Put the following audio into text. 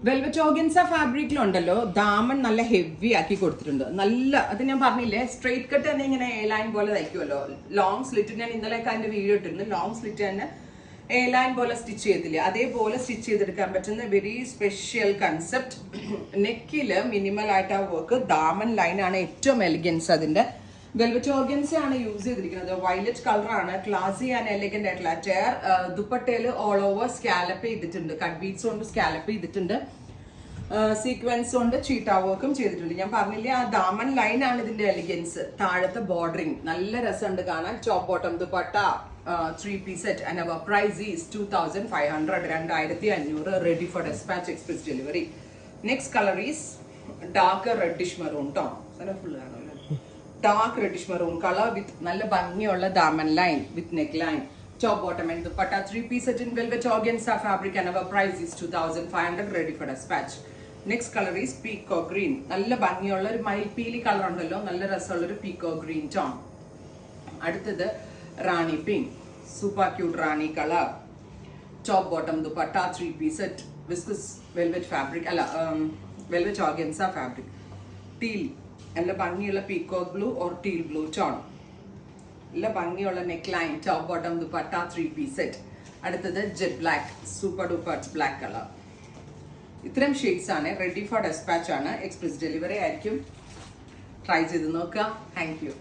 Velvet organza ഫാബ്രിക്കിലുണ്ടല്ലോ Daman നല്ല heavy ആക്കി കൊടുത്തിട്ടുണ്ട്. നല്ല അത് ഞാൻ പറഞ്ഞില്ലേ, സ്ട്രെയിറ്റ് കട്ട് തന്നെ ഇങ്ങനെ എ ലൈൻ പോലെ തയ്ക്കുമല്ലോ. ലോങ് സ്ലിറ്റ് ഞാൻ ഇന്നലെയൊക്കെ അതിന്റെ വീഡിയോ ഇട്ടിരുന്നു. ലോങ് സ്ലിറ്റ് തന്നെ എ ലൈൻ പോലെ സ്റ്റിച്ച് ചെയ്തില്ലേ, അതേപോലെ സ്റ്റിച്ച് ചെയ്തെടുക്കാൻ പറ്റുന്ന വെരി സ്പെഷ്യൽ കൺസെപ്റ്റ്. നെക്കില് മിനിമൽ ആയിട്ട് ആ വർക്ക്, ദാമൻ ലൈനാണ് ഏറ്റവും എലിഗൻസ്. അതിന്റെ വെൽവെറ്റ് ഓർഗൻസ ആണ് യൂസ് ചെയ്തിരിക്കുന്നത്. വയലറ്റ് കളറാണ്, ക്ലാസി ആൻഡ് എലിഗന്റ് ആയിട്ടുള്ള ടയർ. ദുപ്പട്ടയില് ഓൾ ഓവർ സ്കാലപ്പ് ചെയ്തിട്ടുണ്ട്, കട്ട് ബീഡ്സ് കൊണ്ട് സ്കാലപ്പ് ചെയ്തിട്ടുണ്ട്, സീക്വൻസ് കൊണ്ട് ചീട്ടാ വർക്കും ചെയ്തിട്ടുണ്ട്. ഞാൻ പറഞ്ഞില്ലേ, ആ ദാമൻ ലൈൻ ആണ് ഇതിന്റെ എലിഗൻസ്. താഴത്തെ ബോർഡറിങ് നല്ല രസമുണ്ട് കാണാൻ. Top bottom dupatta 3-piece set and our price is 2500, 2500, ready for dispatch, express delivery. Next color is darker reddish maroon tone. Dark reddish maroon color with നല്ല ഭംഗിയുള്ള Daman line with neck line. Top bottom and dupatta 3-piece set in velvet organza fabric and our price is 2500, ready for dispatch. Next color is peacock green. നല്ല ഭംഗിയുള്ള ഒരു മയിൽ പീലി colour ഉണ്ടല്ലോ, നല്ല രസമുള്ള ഒരു peacock green tone. അടുത്തത് rani pink, super cute rani colour. Top bottom dupatta 3-piece set viscose velvet fabric അല്ല വെൽവെറ്റ് ഓർഗൻസ ഫാബ്രിക്. ടീൽ നല്ല ഭംഗിയുള്ള peacock blue or teal blue tone. നല്ല ഭംഗിയുള്ള neck line. Top bottom dupatta 3-piece set. അടുത്തത് jet black, super duper black colour. ഇത്തരം shades ആണ്, ready for despatch ആണ്, express delivery ആയിരിക്കും. ട്രൈ ചെയ്ത് നോക്കുക. Thank U.